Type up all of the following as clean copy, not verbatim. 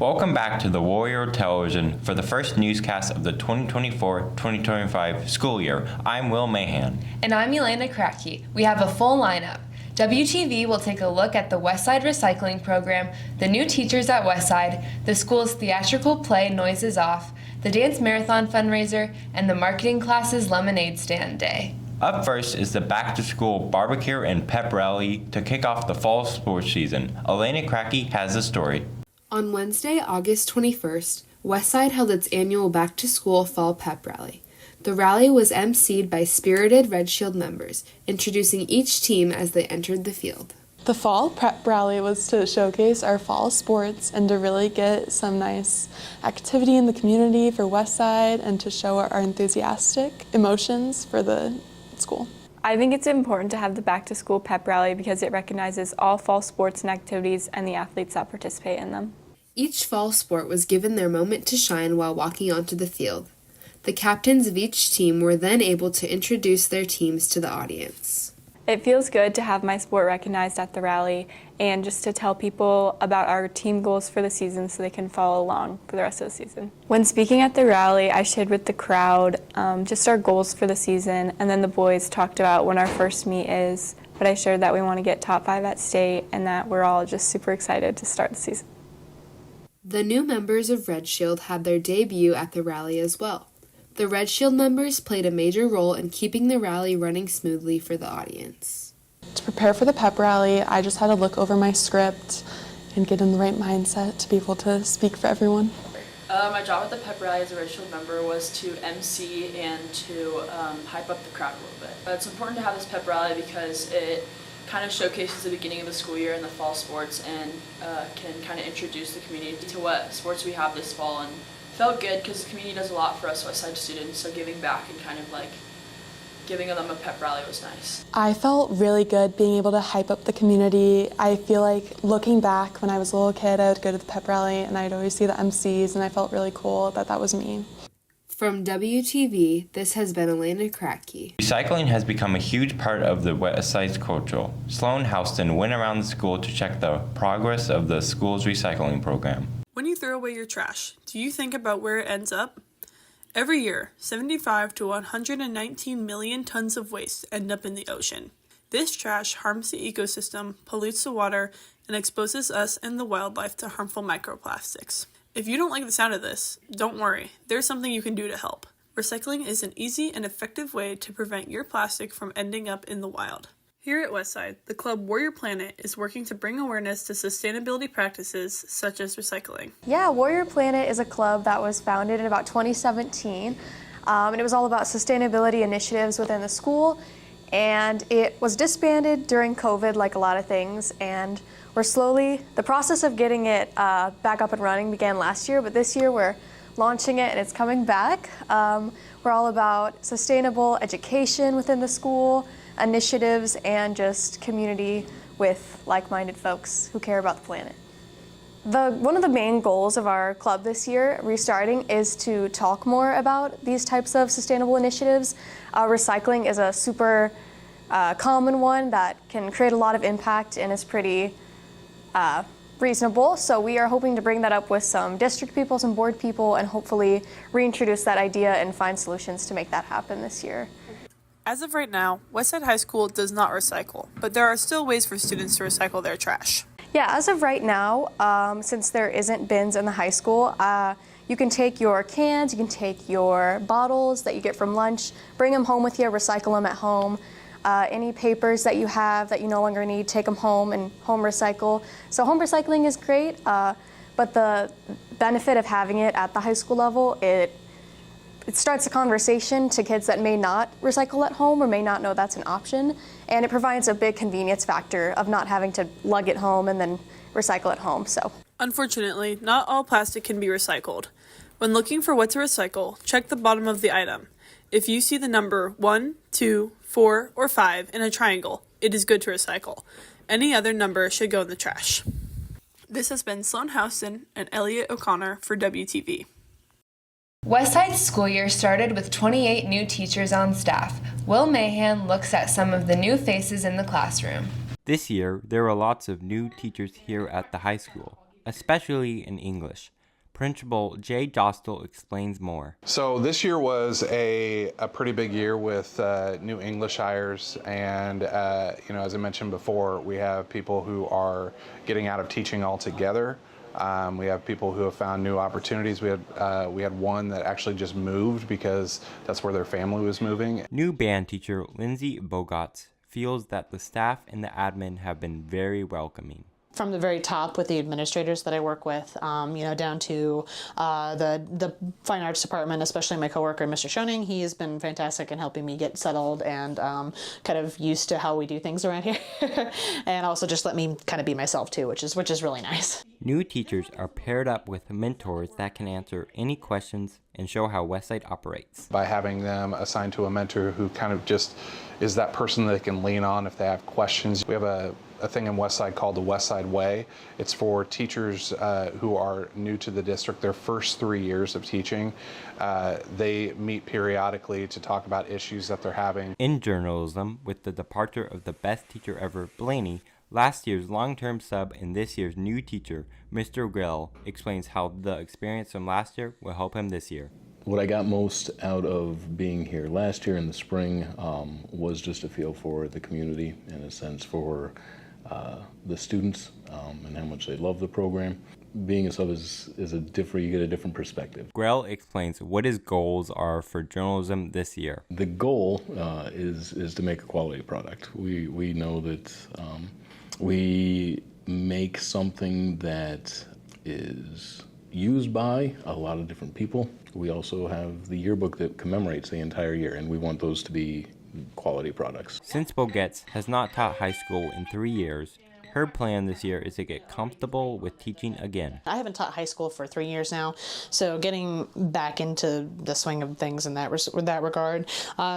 Welcome back to the Warrior Television for the first newscast of the 2024-2025 school year. I'm Will Mahan. And I'm Elaina Kratky. We have a full lineup. WTV will take a look at the Westside Recycling Program, the new teachers at Westside, the school's theatrical play Noises Off, the Dance Marathon fundraiser, and the marketing class's Lemonade Stand Day. Up first is the back-to-school barbecue and pep rally to kick off the fall sports season. Elaina Kratky has the story. On Wednesday, August 21st, Westside held its annual back-to-school fall pep rally. The rally was emceed by spirited Red Shield members, introducing each team as they entered the field. The fall prep rally was to showcase our fall sports and to really get some nice activity in the community for Westside and to show our enthusiastic emotions for the school. I think it's important to have the back to school pep rally because it recognizes all fall sports and activities and the athletes that participate in them. Each fall sport was given their moment to shine while walking onto the field. The captains of each team were then able to introduce their teams to the audience. It feels good to have my sport recognized at the rally and just to tell people about our team goals for the season so they can follow along for the rest of the season. When speaking at the rally, I shared with the crowd just our goals for the season, and then the boys talked about when our first meet is, but I shared that we want to get top 5 at state and that we're all just super excited to start the season. The new members of Red Shield had their debut at the rally as well. The Red Shield members played a major role in keeping the rally running smoothly for the audience. To prepare for the pep rally, I just had to look over my script and get in the right mindset to be able to speak for everyone. My job at the pep rally as a Red Shield member was to MC and to hype up the crowd a little bit. It's important to have this pep rally because it kind of showcases the beginning of the school year and the fall sports and can kind of introduce the community to what sports we have this fall. And felt good because the community does a lot for us Westside students, so giving back and kind of like giving them a pep rally was nice. I felt really good being able to hype up the community. I feel like looking back when I was a little kid, I would go to the pep rally and I'd always see the MCs and I felt really cool that was me. From WTV, this has been Elaina Kratky. Recycling has become a huge part of the Westside's culture. Sloan Houston went around the school to check the progress of the school's recycling program. When you throw away your trash, do you think about where it ends up? Every year, 75 to 119 million tons of waste end up in the ocean. This trash harms the ecosystem, pollutes the water, and exposes us and the wildlife to harmful microplastics. If you don't like the sound of this, don't worry, there's something you can do to help. Recycling is an easy and effective way to prevent your plastic from ending up in the wild. Here at Westside, the club Warrior Planet is working to bring awareness to sustainability practices such as recycling. Yeah, Warrior Planet is a club that was founded in about 2017, and it was all about sustainability initiatives within the school, and it was disbanded during COVID like a lot of things, and the process of getting it back up and running began last year, but this year we're launching it and it's coming back. We're all about sustainable education within the school, initiatives, and just community with like-minded folks who care about the planet. One of the main goals of our club this year, restarting, is to talk more about these types of sustainable initiatives. Recycling is a super common one that can create a lot of impact and is pretty reasonable. So we are hoping to bring that up with some district people, some board people, and hopefully reintroduce that idea and find solutions to make that happen this year. As of right now, Westside High School does not recycle, but there are still ways for students to recycle their trash. Yeah, as of right now, since there isn't bins in the high school, you can take your cans, you can take your bottles that you get from lunch, bring them home with you, recycle them at home. Any papers that you have that you no longer need, take them home and home recycle. So home recycling is great, but the benefit of having it at the high school level, it starts a conversation to kids that may not recycle at home or may not know that's an option, and it provides a big convenience factor of not having to lug it home and then recycle at home. So, unfortunately, not all plastic can be recycled. When looking for what to recycle, check the bottom of the item. If you see the number 1, 2, 4, or 5 in a triangle, it is good to recycle. Any other number should go in the trash. This has been Sloan Houston and Elliot O'Connor for WTV. Westside's school year started with 28 new teachers on staff. Will Mahan looks at some of the new faces in the classroom. This year, there were lots of new teachers here at the high school. especially in English. Principal Jay Dostal explains more. So this year was a pretty big year with new English hires, and as I mentioned before, we have people who are getting out of teaching altogether. We have people who have found new opportunities. We had one that actually just moved because that's where their family was moving. New band teacher Lindsay Bogatz feels that the staff and the admin have been very welcoming. From the very top with the administrators that I work with, down to the fine arts department, especially my coworker, Mr. Schoening. He has been fantastic in helping me get settled and kind of used to how we do things around here. And also just let me kind of be myself too, which is really nice. New teachers are paired up with mentors that can answer any questions and show how Westside operates. By having them assigned to a mentor who kind of just is that person that they can lean on if they have questions. We have a thing in Westside called the Westside Way. It's for teachers who are new to the district, their first 3 years of teaching. They meet periodically to talk about issues that they're having. In journalism, with the departure of the best teacher ever, Blaney, last year's long-term sub and this year's new teacher, Mr. Grill, explains how the experience from last year will help him this year. What I got most out of being here last year in the spring was just a feel for the community, in a sense for the students and how much they love the program. Being a sub is you get a different perspective. Grell explains what his goals are for journalism this year. The goal is to make a quality product. We know that we make something that is used by a lot of different people. We also have the yearbook that commemorates the entire year, and we want those to be quality products. Since Bogetz has not taught high school in 3 years, her plan this year is to get comfortable with teaching again. I haven't taught high school for 3 years now, so getting back into the swing of things in that regard,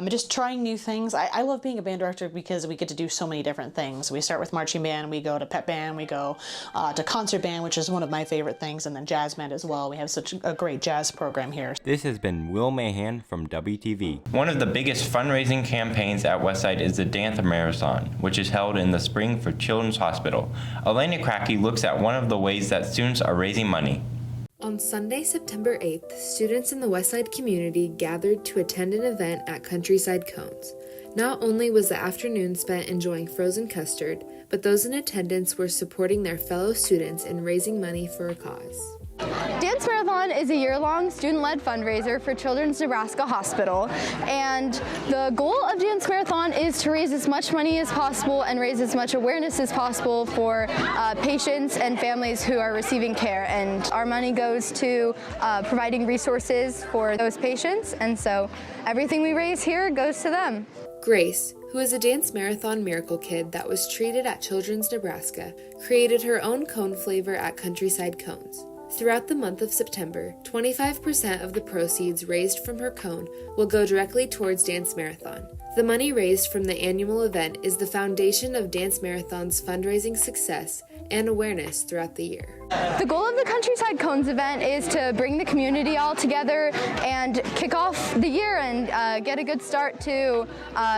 just trying new things. I love being a band director because we get to do so many different things. We start with marching band, we go to pep band, we go to concert band, which is one of my favorite things, and then jazz band as well. We have such a great jazz program here. This has been Will Mahan from WTV. One of the biggest fundraising campaigns at Westside is the Dance Marathon, which is held in the spring for Children's Hospital. Elaina Kratky looks at one of the ways that students are raising money. On Sunday, September 8th, students in the Westside community gathered to attend an event at Countryside Cones. Not only was the afternoon spent enjoying frozen custard, but those in attendance were supporting their fellow students in raising money for a cause. Dance Marathon is a year-long student-led fundraiser for Children's Nebraska Hospital, and the goal of Dance Marathon is to raise as much money as possible and raise as much awareness as possible for patients and families who are receiving care, and our money goes to providing resources for those patients, and so everything we raise here goes to them. Grace, who is a Dance Marathon miracle kid that was treated at Children's Nebraska, created her own cone flavor at Countryside Cones. Throughout the month of September, 25% of the proceeds raised from her cone will go directly towards Dance Marathon. The money raised from the annual event is the foundation of Dance Marathon's fundraising success and awareness throughout the year. The goal of the Countryside Cones event is to bring the community all together and kick off the year and get a good start to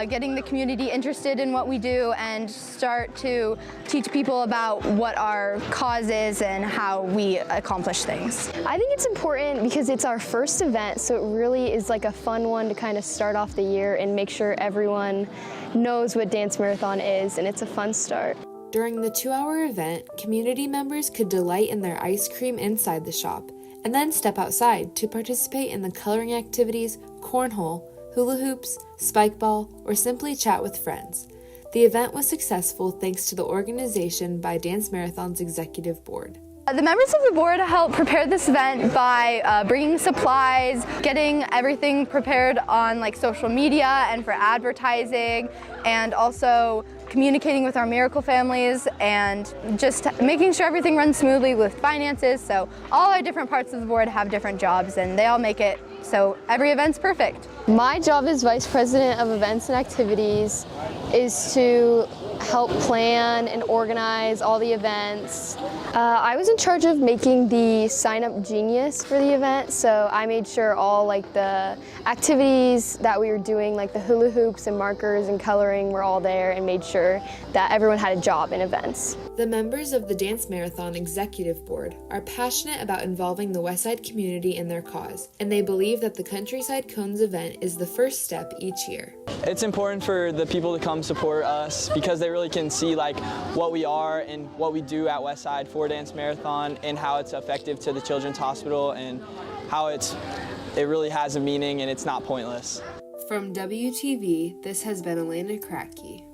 getting the community interested in what we do and start to teach people about what our cause is and how we accomplish things. I think it's important because it's our first event, so it really is like a fun one to kind of start off the year and make sure everyone knows what Dance Marathon is, and it's a fun start. During the 2-hour event, community members could delight in their ice cream inside the shop, and then step outside to participate in the coloring activities, cornhole, hula hoops, spike ball, or simply chat with friends. The event was successful thanks to the organization by Dance Marathon's executive board. The members of the board helped prepare this event by bringing supplies, getting everything prepared on social media and for advertising, and also communicating with our miracle families and just making sure everything runs smoothly with finances. So all our different parts of the board have different jobs and they all make it so every event's perfect. My job as Vice President of Events and Activities is to help plan and organize all the events. I was in charge of making the sign-up genius for the event, so I made sure all the activities that we were doing, like the hula hoops and markers and coloring, were all there, and made sure that everyone had a job in events. The members of the Dance Marathon Executive Board are passionate about involving the Westside community in their cause, and they believe that the Countryside Cones event is the first step each year. It's important for the people to come support us because they really can see what we are and what we do at Westside for Dance Marathon and how it's effective to the Children's Hospital and how it really has a meaning and it's not pointless. From WTV, this has been Elaina Kratky.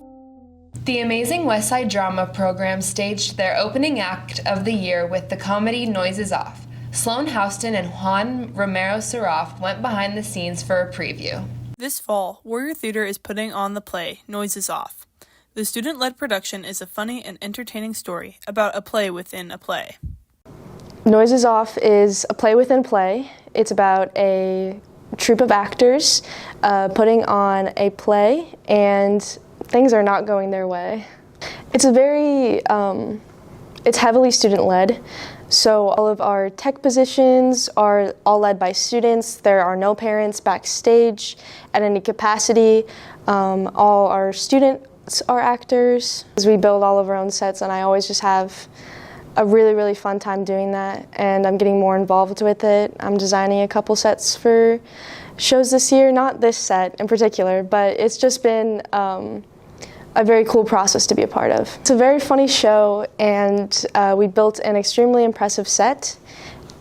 The Amazing Westside Drama program staged their opening act of the year with the comedy Noises Off. Sloan Houston and Juan Romero Seraf went behind the scenes for a preview. This fall, Warrior Theater is putting on the play Noises Off. The student-led production is a funny and entertaining story about a play within a play. Noises Off is a play within a play. It's about a troupe of actors putting on a play, and things are not going their way. It's it's heavily student-led, so all of our tech positions are all led by students. There are no parents backstage at any capacity. All our students are actors. We build all of our own sets, and I always just have a really, really fun time doing that, and I'm getting more involved with it. I'm designing a couple sets for shows this year, not this set in particular, but it's just been a very cool process to be a part of. It's a very funny show, and we built an extremely impressive set,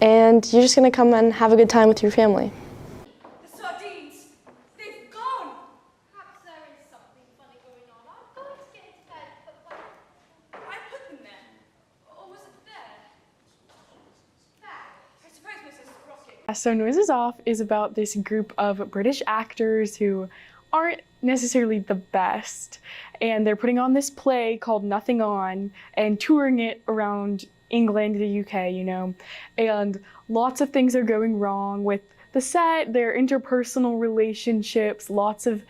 and you're just gonna come and have a good time with your family. The sardines, they've gone! Perhaps there is something funny going on. I'm going to get into bed, but I put them there. Or was it there? There. I suppose Mrs. Rocket. So Noises Off is about this group of British actors who aren't necessarily the best, and they're putting on this play called Nothing On and touring it around England, the UK, and lots of things are going wrong with the set, their interpersonal relationships, lots of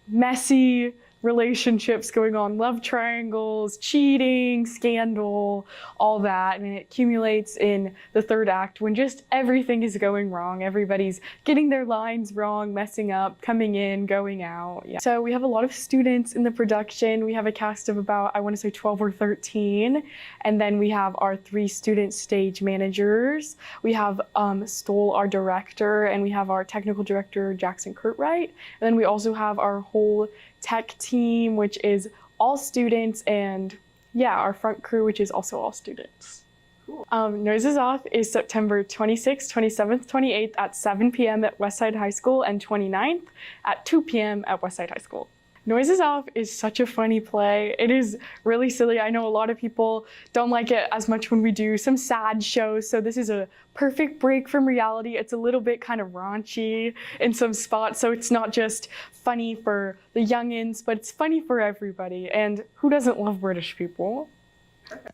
messy relationships going on, love triangles, cheating, scandal, all that, and it accumulates in the third act when just everything is going wrong. Everybody's getting their lines wrong, messing up, coming in, going out. Yeah. So we have a lot of students in the production. We have a cast of about, I want to say 12 or 13, and then we have our 3 student stage managers. We have Stoll, our director, and we have our technical director, Jackson Curtright, and then we also have our whole tech team, which is all students, and our front crew, which is also all students. Cool. Noises Off is September 26th, 27th, 28th at 7 p.m. at Westside High School and 29th at 2 p.m. at Westside High School. Noises Off is such a funny play. It is really silly. I know a lot of people don't like it as much when we do some sad shows, so this is a perfect break from reality. It's a little bit kind of raunchy in some spots, so it's not just funny for the youngins, but it's funny for everybody. And who doesn't love British people?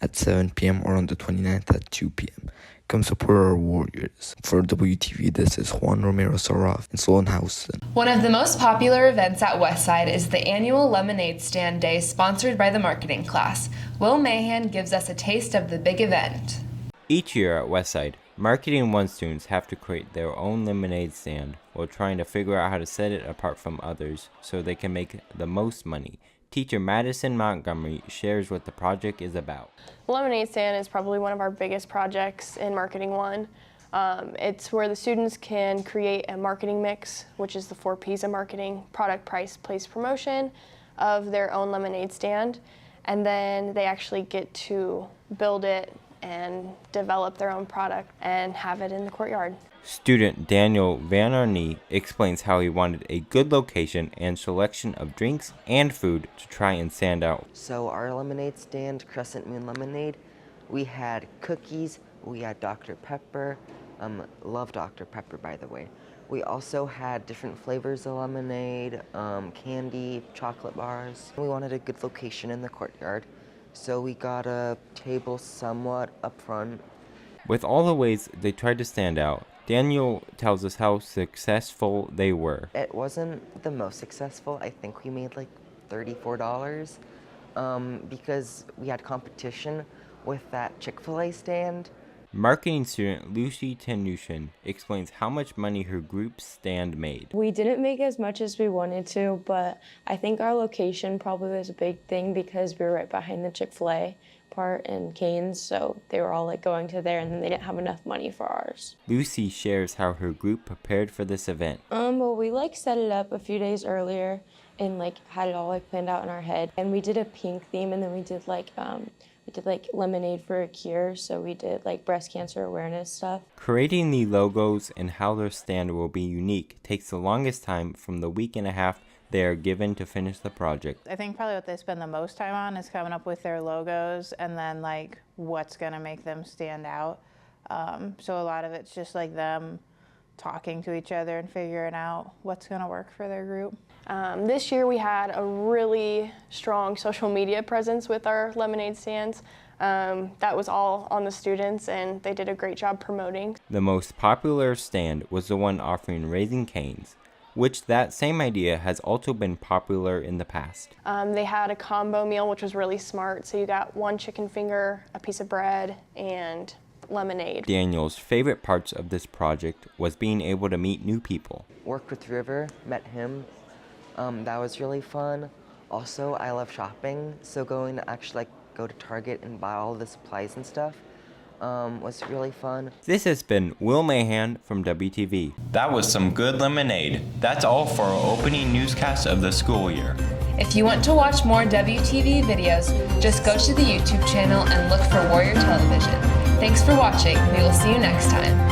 At 7 p.m. or on the 29th at 2 p.m. Come support our Warriors. For WTV, this is Juan Romero Seraf and Sloan Houston. One of the most popular events at Westside is the annual Lemonade Stand Day sponsored by the marketing class. Will Mahan gives us a taste of the big event. Each year at Westside, Marketing 1 students have to create their own lemonade stand while trying to figure out how to set it apart from others so they can make the most money. Teacher Madison Montgomery shares what the project is about. The lemonade stand is probably one of our biggest projects in Marketing 1. It's where the students can create a marketing mix, which is the 4 P's of marketing: product, price, place, promotion, of their own lemonade stand. And then they actually get to build it and develop their own product and have it in the courtyard. Student Daniel Van Arnie explains how he wanted a good location and selection of drinks and food to try and stand out. So our lemonade stand, Crescent Moon Lemonade, we had cookies, we had Dr. Pepper, love Dr. Pepper by the way. We also had different flavors of lemonade, candy, chocolate bars. We wanted a good location in the courtyard, so we got a table somewhat up front. With all the ways they tried to stand out, Daniel tells us how successful they were. It wasn't the most successful. I think we made like $34 because we had competition with that Chick-fil-A stand. Marketing student Lucy Tanushin explains how much money her group's stand made. We didn't make as much as we wanted to, but I think our location probably was a big thing because we were right behind the Chick-fil-A part and Cane's, so they were all like going to there, and then they didn't have enough money for ours. Lucy shares how her group prepared for this event. Well, we like set it up a few days earlier and like had it all like planned out in our head, and we did a pink theme, and then we did like lemonade for a cure, so we did like breast cancer awareness stuff. Creating the logos and how their stand will be unique takes the longest time from the week and a half they are given to finish the project. I think probably what they spend the most time on is coming up with their logos and then like what's gonna make them stand out. So a lot of it's just like them talking to each other and figuring out what's gonna work for their group. This year we had a really strong social media presence with our lemonade stands. That was all on the students, and they did a great job promoting. The most popular stand was the one offering Raising Cane's, which that same idea has also been popular in the past. They had a combo meal, which was really smart. So you got one chicken finger, a piece of bread, and lemonade. Daniel's favorite parts of this project was being able to meet new people. Worked with River, met him. That was really fun. Also, I love shopping, so going to actually go to Target and buy all the supplies and stuff was really fun. This has been Will Mahan from WTV. That was some good lemonade. That's all for our opening newscast of the school year. If you want to watch more WTV videos, just go to the YouTube channel and look for Warrior Television. Thanks for watching. We will see you next time.